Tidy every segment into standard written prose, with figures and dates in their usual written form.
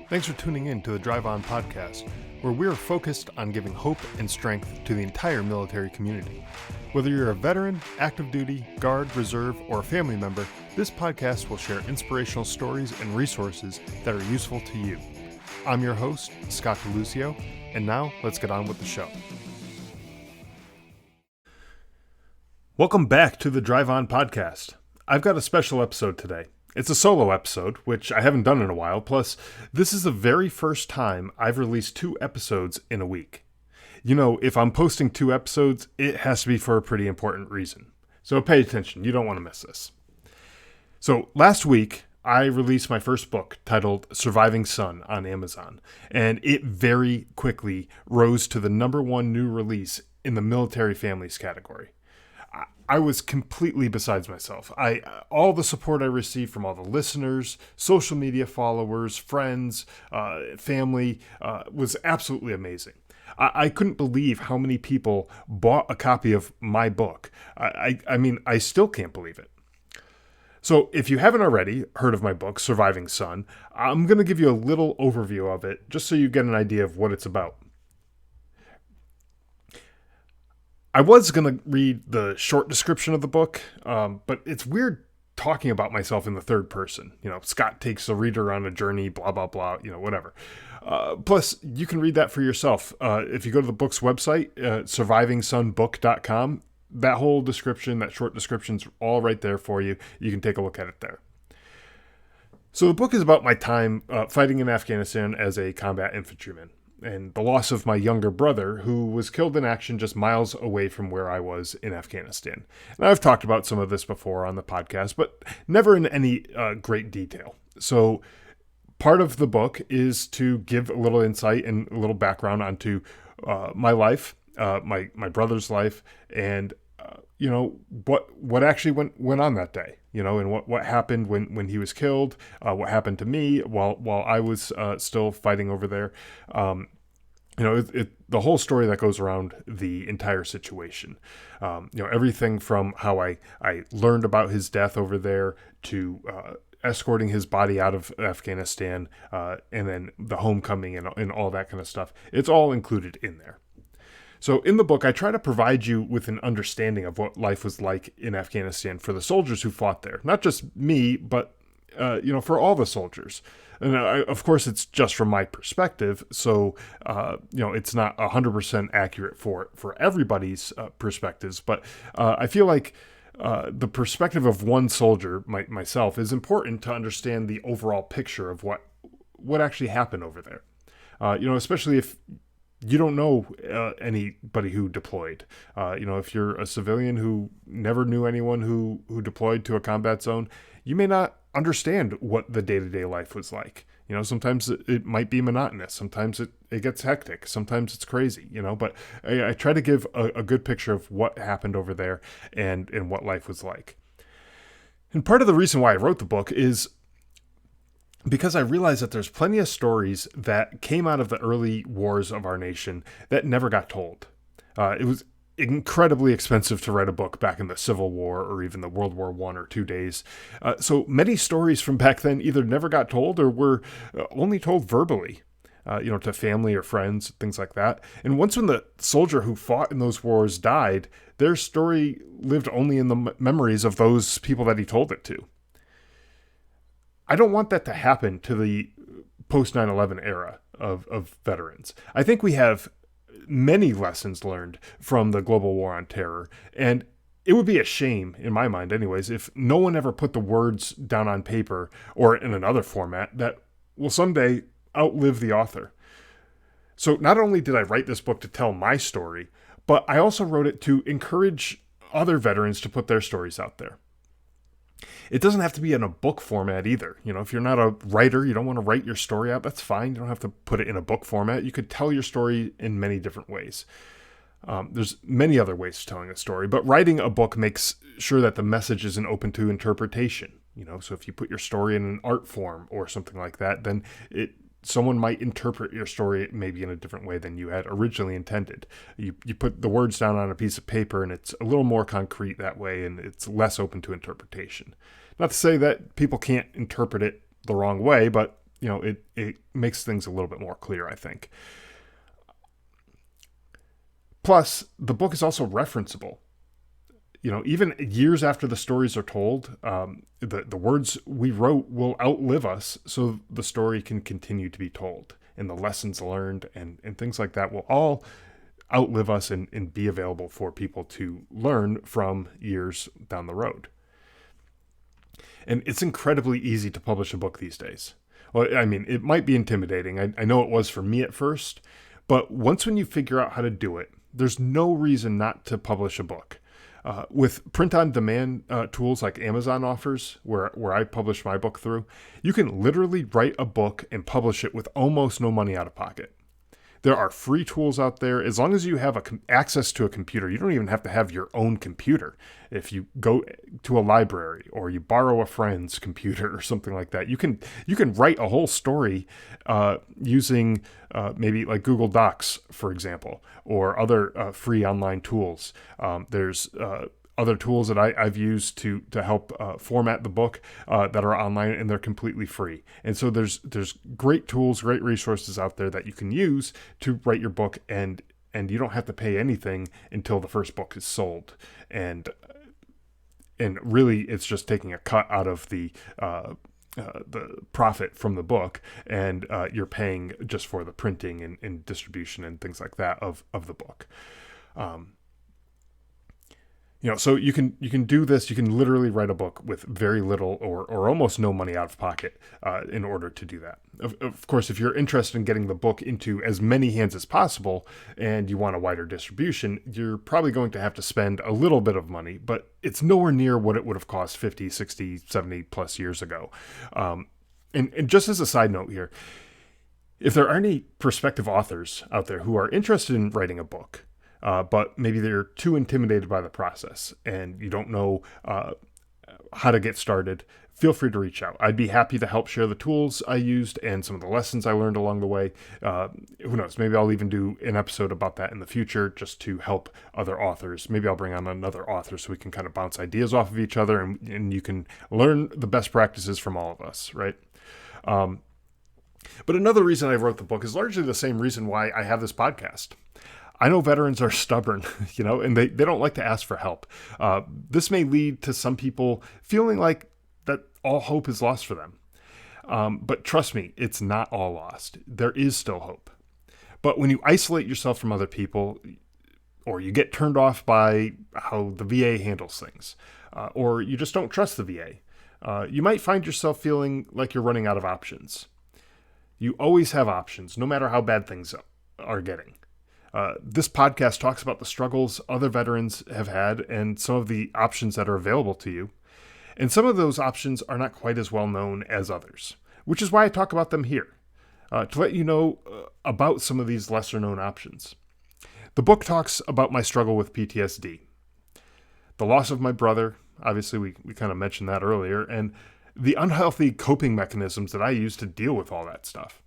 Thanks for tuning in to the Drive On podcast, where we are focused on giving hope and strength to the entire military community. Whether you're a veteran, active duty, guard, reserve, or a family member, this podcast will share inspirational stories and resources that are useful to you. I'm your host, Scott DeLucio, and now let's get on with the show. Welcome back to the Drive On podcast. I've got a special episode today. It's a solo episode, which I haven't done in a while, plus this is the very first time I've released 2 episodes in a week. You know, if I'm posting 2 episodes, it has to be for a pretty important reason. So pay attention, you don't want to miss this. So last week, I released my first book titled Surviving Son on Amazon, and it very quickly rose to the #1 new release in the military families category. I was completely besides myself. All the support I received from all the listeners, social media followers, friends, family was absolutely amazing. I couldn't believe how many people bought a copy of my book. I mean, I still can't believe it. So if you haven't already heard of my book, Surviving Son, I'm going to give you a little overview of it just so you get an idea of what it's about. I was going to read the short description of the book, but it's weird talking about myself in the third person. You know, Scott takes the reader on a journey, blah, blah, blah, you know, whatever. Plus, you can read that for yourself. If you go to the book's website, survivingsonbook.com, that whole description, that short description's all right there for you. You can take a look at it there. So the book is about my time fighting in Afghanistan as a combat infantryman, and the loss of my younger brother, who was killed in action just miles away from where I was in Afghanistan. And I've talked about some of this before on the podcast, but never in any great detail. So part of the book is to give a little insight and a little background onto my life, my brother's life, and you know, what actually went on that day, you know, and what happened when he was killed, what happened to me while I was still fighting over there. You know, the whole story that goes around the entire situation. You know, everything from how I learned about his death over there to escorting his body out of Afghanistan, and then the homecoming and all that kind of stuff. It's all included in there. So in the book, I try to provide you with an understanding of what life was like in Afghanistan for the soldiers who fought there. Not just me, but, you know, for all the soldiers. And of course, it's just from my perspective. So, you know, it's not 100% accurate for everybody's perspectives. But I feel like the perspective of one soldier, myself, is important to understand the overall picture of what actually happened over there. You know, especially if you don't know anybody who deployed. You know, if you're a civilian who never knew anyone who deployed to a combat zone, you may not understand what the day-to-day life was like. You know, sometimes it might be monotonous. Sometimes it gets hectic. Sometimes it's crazy, you know, but I try to give a good picture of what happened over there and what life was like. And part of the reason why I wrote the book is because I realized that there's plenty of stories that came out of the early wars of our nation that never got told. It was incredibly expensive to write a book back in the Civil War or even the World War I or 2 days. So many stories from back then either never got told or were only told verbally, you know, to family or friends, things like that. And once when the soldier who fought in those wars died, their story lived only in the memories of those people that he told it to. I don't want that to happen to the post 9/11 era of veterans. I think we have many lessons learned from the global war on terror, and it would be a shame, in my mind anyways, if no one ever put the words down on paper or in another format that will someday outlive the author. So not only did I write this book to tell my story, but I also wrote it to encourage other veterans to put their stories out there. It doesn't have to be in a book format either. You know, if you're not a writer, you don't want to write your story out, that's fine. You don't have to put it in a book format. You could tell your story in many different ways. There's many other ways of telling a story, but writing a book makes sure that the message isn't open to interpretation. You know, so if you put your story in an art form or something like that, then someone might interpret your story maybe in a different way than you had originally intended. You put the words down on a piece of paper and it's a little more concrete that way, and it's less open to interpretation. Not to say that people can't interpret it the wrong way, but it makes things a little bit more clear, I think. Plus, the book is also referenceable. Even years after the stories are told, the words we wrote will outlive us, so the story can continue to be told. And the lessons learned and things like that will all outlive us and be available for people to learn from years down the road. And it's incredibly easy to publish a book these days. Well, I mean, it might be intimidating. I know it was for me at first, but once when you figure out how to do it, there's no reason not to publish a book. With print-on-demand tools like Amazon offers, where I publish my book through, you can literally write a book and publish it with almost no money out of pocket. There are free tools out there. As long as you have access to a computer, you don't even have to have your own computer. If you go to a library or you borrow a friend's computer or something like that, you can write a whole story using maybe like Google Docs, for example, or other free online tools. There's other tools that I've used to help format the book that are online, and they're completely free. And so there's great tools, great resources out there that you can use to write your book, and you don't have to pay anything until the first book is sold. And really, it's just taking a cut out of the profit from the book, and you're paying just for the printing and distribution and things like that of the book. So you can do this. You can literally write a book with very little or almost no money out of pocket in order to do that. Of course, if you're interested in getting the book into as many hands as possible and you want a wider distribution, you're probably going to have to spend a little bit of money, but it's nowhere near what it would have cost 50, 60, 70 plus years ago. And just as a side note here, if there are any prospective authors out there who are interested in writing a book, but maybe they're too intimidated by the process and you don't know how to get started, feel free to reach out. I'd be happy to help share the tools I used and some of the lessons I learned along the way. Who knows? Maybe I'll even do an episode about that in the future just to help other authors. Maybe I'll bring on another author so we can kind of bounce ideas off of each other and you can learn the best practices from all of us, right? But another reason I wrote the book is largely the same reason why I have this podcast. I know veterans are stubborn, and they don't like to ask for help. This may lead to some people feeling like that all hope is lost for them. But trust me, it's not all lost. There is still hope. But when you isolate yourself from other people, or you get turned off by how the VA handles things, or you just don't trust the VA, you might find yourself feeling like you're running out of options. You always have options, no matter how bad things are getting. This podcast talks about the struggles other veterans have had and some of the options that are available to you. And some of those options are not quite as well known as others, which is why I talk about them here, to let you know about some of these lesser known options. The book talks about my struggle with PTSD, the loss of my brother. Obviously, we kind of mentioned that earlier, and the unhealthy coping mechanisms that I use to deal with all that stuff.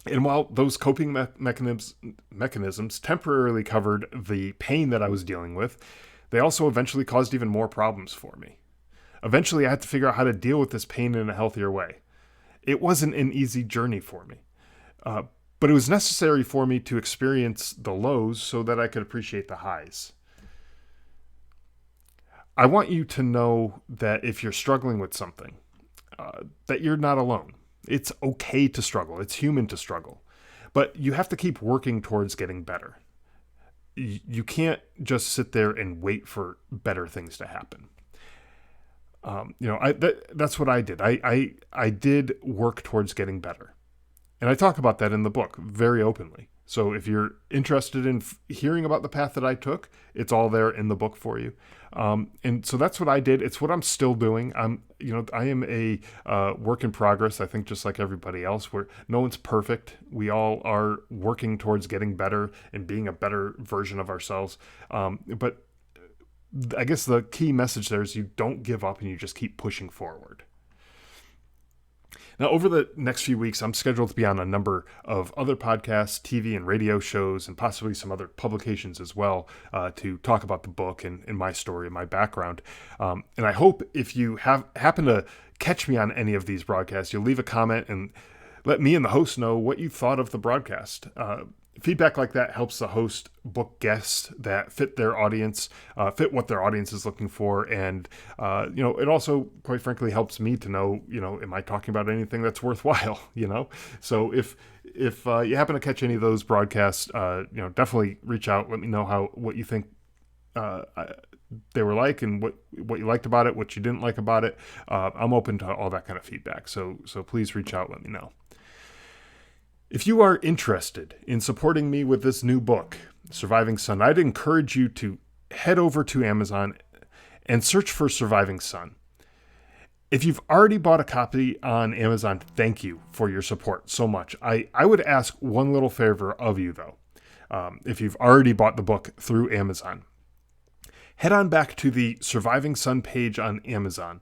And while those coping mechanisms temporarily covered the pain that I was dealing with, they also eventually caused even more problems for me. Eventually, I had to figure out how to deal with this pain in a healthier way. It wasn't an easy journey for me, but it was necessary for me to experience the lows so that I could appreciate the highs. I want you to know that if you're struggling with something, that you're not alone. It's okay to struggle. It's human to struggle. But you have to keep working towards getting better. You can't just sit there and wait for better things to happen. That's what I did. I did work towards getting better. And I talk about that in the book very openly. So if you're interested in hearing about the path that I took, it's all there in the book for you. And so that's what I did. It's what I'm still doing. I am a work in progress. I think just like everybody else, where no one's perfect. We all are working towards getting better and being a better version of ourselves. But I guess the key message there is you don't give up and you just keep pushing forward. Now, over the next few weeks, I'm scheduled to be on a number of other podcasts, TV and radio shows, and possibly some other publications as well to talk about the book and my story and my background. And I hope if you happen to catch me on any of these broadcasts, you'll leave a comment and let me and the host know what you thought of the broadcast. Feedback like that helps the host book guests that fit their audience, fit what their audience is looking for. And, it also, quite frankly, helps me to know, am I talking about anything that's worthwhile, So if you happen to catch any of those broadcasts, definitely reach out. Let me know what you think they were like, and what you liked about it, what you didn't like about it. I'm open to all that kind of feedback. So please reach out, let me know. If you are interested in supporting me with this new book, Surviving Son, I'd encourage you to head over to Amazon and search for Surviving Son. If you've already bought a copy on Amazon, thank you for your support so much. I would ask one little favor of you, though. If you've already bought the book through Amazon, head on back to the Surviving Son page on Amazon.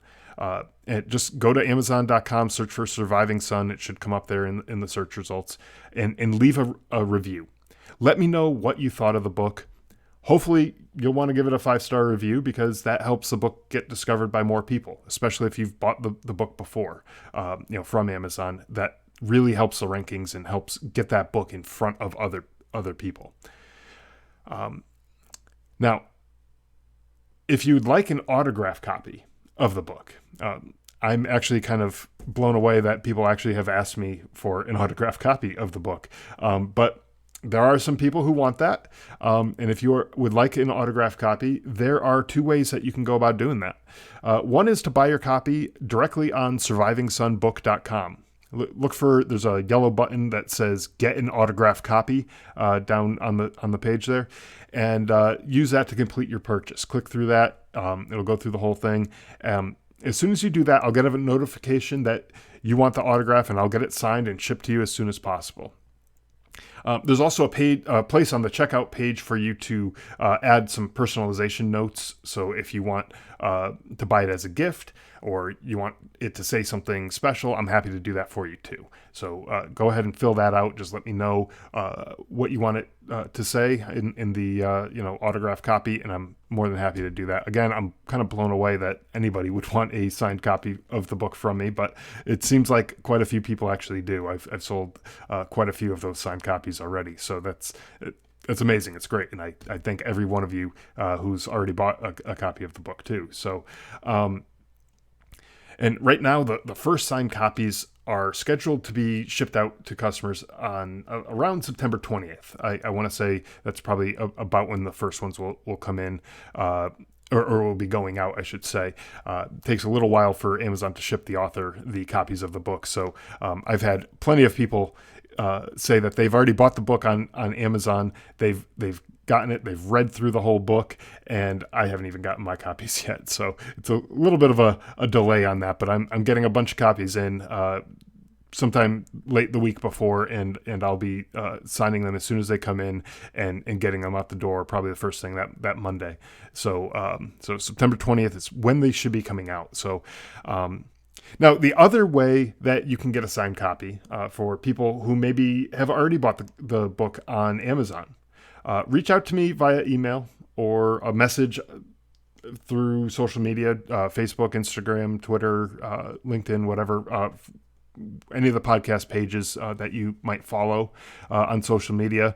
And just go to Amazon.com, search for Surviving Son. It should come up there in the search results, and leave a review. Let me know what you thought of the book. Hopefully, you'll want to give it a 5-star review, because that helps the book get discovered by more people, especially if you've bought the book before, from Amazon. That really helps the rankings and helps get that book in front of other people. Now, if you'd like an autographed copy of the book, I'm actually kind of blown away that people actually have asked me for an autographed copy of the book. But there are some people who want that. And if you would like an autographed copy, there are 2 ways that you can go about doing that. One is to buy your copy directly on survivingsonbook.com. There's a yellow button that says get an autographed copy down on the page there, and use that to complete your purchase. Click through that. It'll go through the whole thing. As soon as you do that, I'll get a notification that you want the autograph, and I'll get it signed and shipped to you as soon as possible. There's also a place on the checkout page for you to add some personalization notes. So if you want to buy it as a gift, or you want it to say something special, I'm happy to do that for you too. So go ahead and fill that out. Just let me know what you want it to say in the autographed copy, and I'm more than happy to do that. Again, I'm kind of blown away that anybody would want a signed copy of the book from me, but it seems like quite a few people actually do. I've sold quite a few of those signed copies already, so that's amazing. It's great, and I thank every one of you who's already bought a copy of the book too. So, and right now the first signed copies are scheduled to be shipped out to customers on around September 20th. I want to say that's probably about when the first ones will come in, or will be going out, I should say. It takes a little while for Amazon to ship the author the copies of the book. So I've had plenty of people say that they've already bought the book on Amazon. They've gotten it, they've read through the whole book, and I haven't even gotten my copies yet. So it's a little bit of a delay on that, but I'm getting a bunch of copies in sometime late the week before, and I'll be signing them as soon as they come in, and getting them out the door probably the first thing that Monday. So September 20th is when they should be coming out. So now, the other way that you can get a signed copy for people who maybe have already bought the book on Amazon, reach out to me via email or a message through social media, Facebook, Instagram, Twitter, LinkedIn, whatever, any of the podcast pages that you might follow on social media.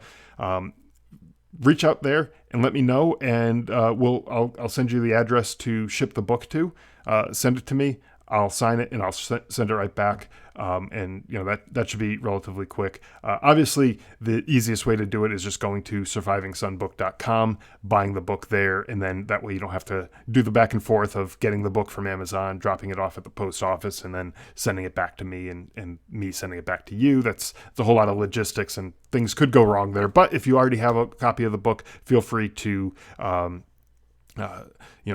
Reach out there and let me know, and I'll send you the address to ship the book to. Send it to me. I'll sign it and I'll send it right back. And that should be relatively quick. Obviously, the easiest way to do it is just going to survivingsonbook.com, buying the book there, and then that way you don't have to do the back and forth of getting the book from Amazon, dropping it off at the post office, and then sending it back to me and me sending it back to you. That's a whole lot of logistics, and things could go wrong there. But if you already have a copy of the book, feel free to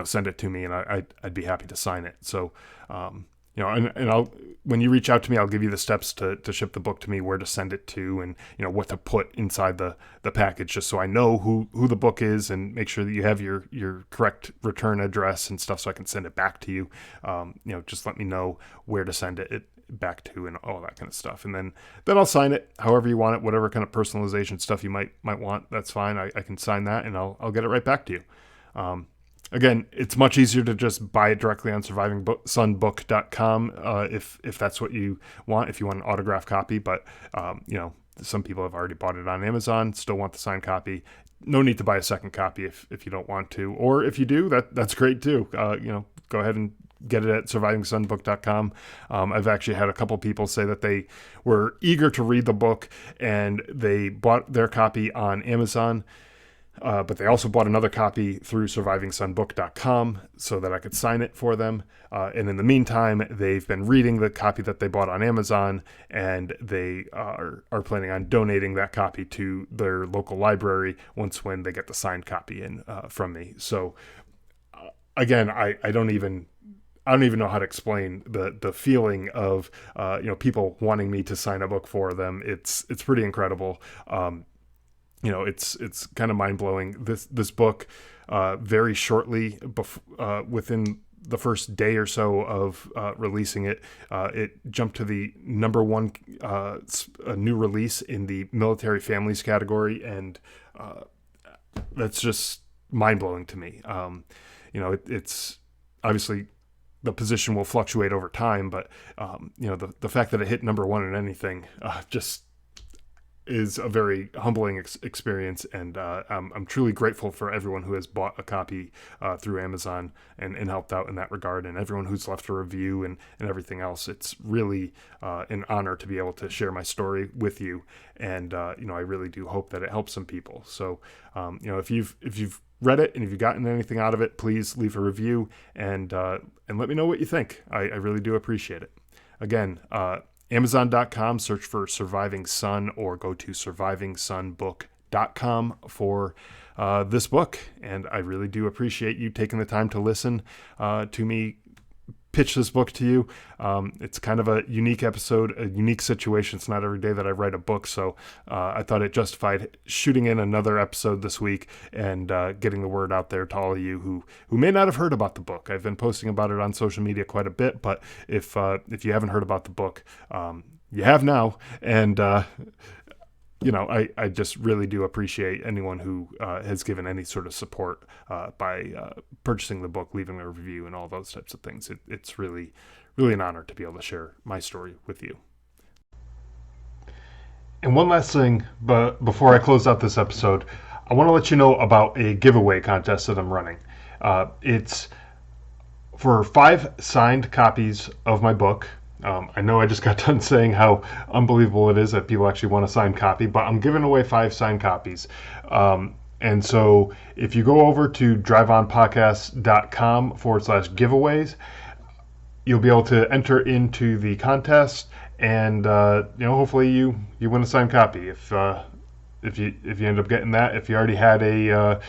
send it to me, and I'd be happy to sign it. So, and I'll, when you reach out to me, I'll give you the steps to ship the book to me, where to send it to, and, what to put inside the package, just so I know who the book is, and make sure that you have your correct return address and stuff, so I can send it back to you. Just let me know where to send it back to and all that kind of stuff. And then I'll sign it however you want it, whatever kind of personalization stuff you might want. That's fine. I can sign that, and I'll get it right back to you. Again, it's much easier to just buy it directly on survivingsunbook.com if that's what you want, if you want an autographed copy. But, some people have already bought it on Amazon, still want the signed copy. No need to buy a second copy if you don't want to. Or if you do, that's great too. Go ahead and get it at survivingsunbook.com. I've actually had a couple people say that they were eager to read the book and they bought their copy on Amazon. But they also bought another copy through survivingsunbook.com so that I could sign it for them. And in the meantime, they've been reading the copy that they bought on Amazon, and they are planning on donating that copy to their local library when they get the signed copy in from me. So again, I don't even know how to explain the feeling of people wanting me to sign a book for them. It's pretty incredible. It's kind of mind blowing. This book, very shortly within the first day or so of releasing it, it jumped to the number one new release in the military families category, and that's just mind blowing to me. It's obviously the position will fluctuate over time, but the fact that it hit number one in anything just is a very humbling experience, and I'm truly grateful for everyone who has bought a copy through Amazon and helped out in that regard, and everyone who's left a review and everything else. It's really an honor to be able to share my story with you, and I really do hope that it helps some people. So if you've read it and if you've gotten anything out of it, please leave a review and let me know what you think. I really do appreciate it. Again, Amazon.com, search for Surviving Sun, or go to survivingsunbook.com for this book. And I really do appreciate you taking the time to listen to me pitch this book to you. It's kind of a unique episode, a unique situation. It's not every day that I write a book, so I thought it justified shooting in another episode this week and getting the word out there to all of you who may not have heard about the book. I've been posting about it on social media quite a bit, but if you haven't heard about the book, you have now. And I just really do appreciate anyone who has given any sort of support by purchasing the book, leaving a review, and all those types of things. It's really, really an honor to be able to share my story with you. And one last thing, but before I close out this episode, I want to let you know about a giveaway contest that I'm running. It's for 5 signed copies of my book. I know I just got done saying how unbelievable it is that people actually want a signed copy, but I'm giving away 5 signed copies. And so if you go over to driveonpodcast.com/giveaways, you'll be able to enter into the contest, and hopefully you win a signed copy. If you end up getting that, if you already had a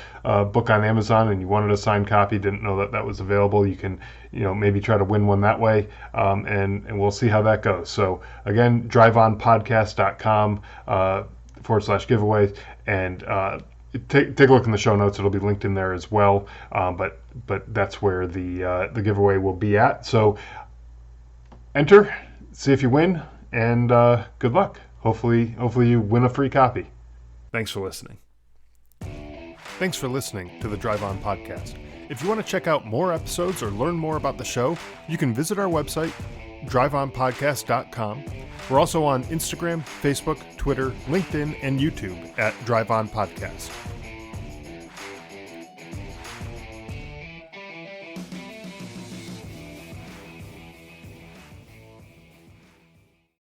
book on Amazon and you wanted a signed copy, didn't know that was available, you can maybe try to win one that way, and we'll see how that goes. So again, driveonpodcast.com/giveaway, and take a look in the show notes. It'll be linked in there as well. But that's where the giveaway will be at. So enter, see if you win, and good luck. Hopefully you win a free copy. Thanks for listening. Thanks for listening to the Drive On Podcast. If you want to check out more episodes or learn more about the show, you can visit our website, driveonpodcast.com. We're also on Instagram, Facebook, Twitter, LinkedIn, and YouTube at Drive On Podcast.